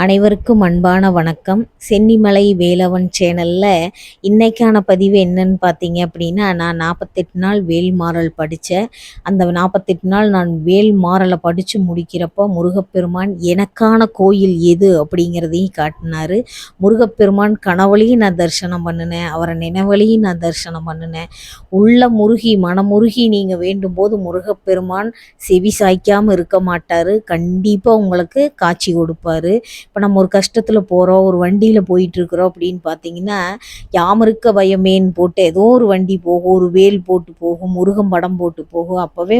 அனைவருக்கும் அன்பான வணக்கம். சென்னிமலை வேலவன் சேனலில் இன்றைக்கான பதிவு என்னன்னு பார்த்தீங்க அப்படின்னா, நான் 48 நாள் வேல்மாறல் படித்தேன். அந்த 48 நாள் நான் வேல்மாறலை படித்து முடிக்கிறப்போ முருகப்பெருமான் எனக்கான கோயில் எது அப்படிங்கிறதையும் காட்டினார். முருகப்பெருமான் கனவுலையும் நான் தரிசனம் பண்ணினேன், அவரை நினைவலையும் நான் தரிசனம் பண்ணினேன். உள்ள முருகி மனமுருகி நீங்கள் வேண்டும் போது முருகப்பெருமான் செவி சாய்க்காமல் இருக்க மாட்டார். கண்டிப்பாக உங்களுக்கு காட்சி கொடுப்பார். இப்போ நம்ம ஒரு கஷ்டத்தில் போகிறோம், ஒரு வண்டியில் போயிட்டுருக்குறோம் அப்படின்னு பார்த்தீங்கன்னா, யாமருக்க பயமேன்னு போட்டு ஏதோ ஒரு வண்டி போகும், ஒரு வேல் போட்டு போகும், முருகன் படம் போட்டு போகும். அப்போவே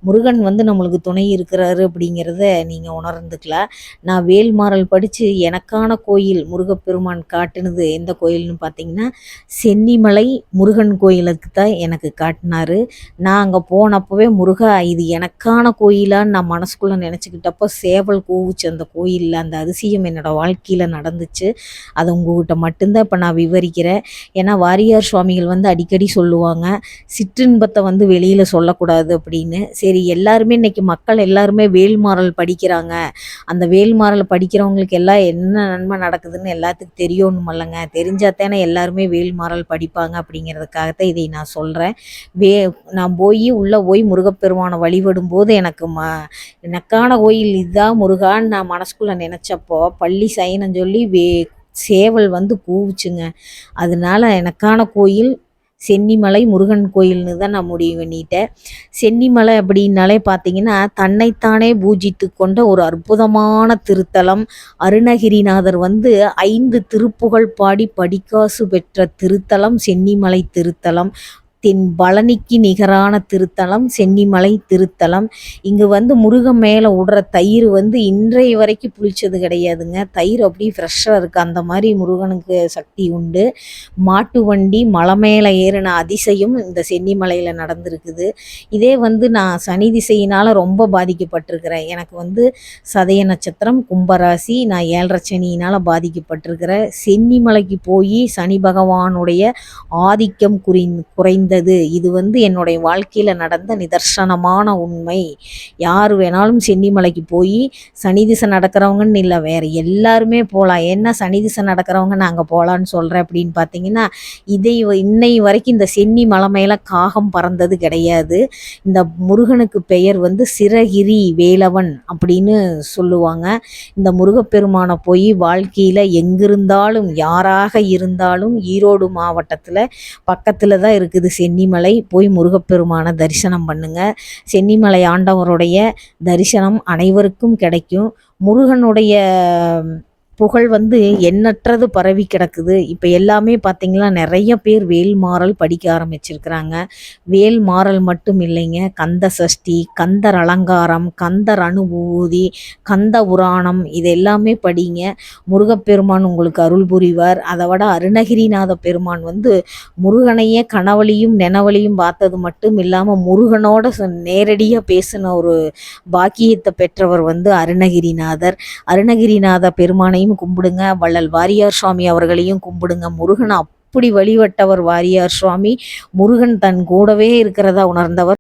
முருகன் நம்மளுக்கு துணை இருக்கிறாரு அப்படிங்கிறத நீங்கள் உணர்ந்துக்கலாம். நான் வேல்மாறல் படித்து எனக்கான கோயில் முருகப்பெருமான் காட்டுனது எந்த கோயில்னு பார்த்தீங்கன்னா, சென்னிமலை முருகன் கோயிலுக்கு தான் எனக்கு காட்டினார். நான் அங்கே போனப்போவே முருகா இது எனக்கான கோயிலான்னு நான் மனசுக்குள்ளே நினச்சிக்கிட்டப்போ சேவல் கூவுச்சு அந்த கோயிலில். அந்த அதிசயம் என்னோடய வாழ்க்கையில் நடந்துச்சு. அதை உங்கள்கிட்ட மட்டும்தான் இப்போ நான் விவரிக்கிறேன். ஏன்னா வாரியார் சுவாமிகள் அடிக்கடி சொல்லுவாங்க, சிற்றின்பத்தை வெளியில் சொல்லக்கூடாது அப்படின்னு. சரி, எல்லாருமே இன்றைக்கி மக்கள் எல்லாருமே வேல்மாறல் படிக்கிறாங்க. அந்த வேல்மாறல் படிக்கிறவங்களுக்கு எல்லாம் என்ன நன்மை நடக்குதுன்னு எல்லாத்துக்கும் தெரியணுமல்லங்க. தெரிஞ்சால் தானே எல்லாருமே வேல்மாறல் படிப்பாங்க. அப்படிங்கிறதுக்காகத்தான் இதை நான் சொல்கிறேன். நான் உள்ளே போய் முருகப்பெருமானை வழிபடும் போது எனக்கான கோயில் இதுதான் முருகான்னு நான் மனசுக்குள்ளே நினச்சப்போ பள்ளி சைனம் சொல்லி சேவல் கூவுச்சுங்க. அதனால எனக்கான கோயில் சென்னிமலை முருகன் கோயில்னு தான் நான் முடிவு பண்ணிட்டேன். சென்னிமலை அப்படின்னாலே பார்த்தீங்கன்னா, தன்னைத்தானே பூஜித்து கொண்ட ஒரு அற்புதமான திருத்தலம். அருணகிரிநாதர் 5 திருப்புகழ் பாடி படிக்காசு பெற்ற திருத்தலம் சென்னிமலை திருத்தலம். தென் பழனிக்கு நிகரான திருத்தலம் சென்னிமலை திருத்தலம். இங்கு முருகன் மேலே விடுற தயிர் இன்றைய வரைக்கும் புளிச்சது கிடையாதுங்க. தயிர் அப்படியே ஃப்ரெஷ்ஷாக இருக்குது. அந்த மாதிரி முருகனுக்கு சக்தி உண்டு. மாட்டு வண்டி மலை மேலே ஏறின அதிசயம் இந்த சென்னிமலையில் நடந்திருக்குது. இதே நான் சனி திசையினால் ரொம்ப பாதிக்கப்பட்டிருக்கிறேன். எனக்கு சதய நட்சத்திரம், கும்பராசி, நான் 7.5 சனியினால் பாதிக்கப்பட்டிருக்கிறேன். சென்னிமலைக்கு போய் சனி பகவானுடைய ஆதிக்கம் குறைந்தது. இது என்னுடைய வாழ்க்கையில் நடந்த நிதர்சனமான உண்மை. யார் வேணாலும் சென்னிமலைக்கு போய் சனி திசை நடக்கிறவங்கன்னு இல்லை, வேறு எல்லாருமே போகலாம். என்ன சனி திசை நடக்கிறவங்க நாங்கள் போகலான்னு சொல்கிறேன் அப்படின்னு பார்த்தீங்கன்னா, இன்னை வரைக்கும் இந்த சென்னி மலை மேலே காகம் பறந்தது கிடையாது. இந்த முருகனுக்கு பெயர் சிரகிரி வேலவன் அப்படின்னு சொல்லுவாங்க. இந்த முருகப்பெருமானை போய் வாழ்க்கையில் எங்கிருந்தாலும் யாராக இருந்தாலும் ஈரோடு மாவட்டத்தில் பக்கத்தில் தான் இருக்குது சென்னிமலை. போய் முருகப்பெருமான தரிசனம் பண்ணுங்க. சென்னிமலை ஆண்டவருடைய தரிசனம் அனைவருக்கும் கிடைக்கும். முருகனுடைய புகழ் எண்ணற்றது பரவி கிடக்குது. இப்போ எல்லாமே பார்த்திங்கன்னா நிறைய பேர் வேல்மாறல் படிக்க ஆரம்பிச்சிருக்கிறாங்க. வேல்மாறல் மட்டும் இல்லைங்க, கந்த சஷ்டி, கந்தர் அலங்காரம், கந்தர் அனுபூதி, கந்த புராணம் இது எல்லாமே படிங்க. முருகப்பெருமான் உங்களுக்கு அருள் புரிவார். அதை விட அருணகிரிநாத பெருமான் முருகனையே கனவழியும் நினவழியும் பார்த்தது மட்டும் இல்லாமல் முருகனோட நேரடியாக பேசின ஒரு பாக்கியத்தை பெற்றவர் அருணகிரிநாதர். அருணகிரிநாத பெருமானையும் கும்பிடுங்க, வள்ளல் வாரியார் சுவாமி அவர்களையும் கும்பிடுங்க. முருகன் அப்படி வழிபட்டவர் வாரியார் சுவாமி. முருகன் தன் கூடவே இருக்கிறதா உணர்ந்தவர்.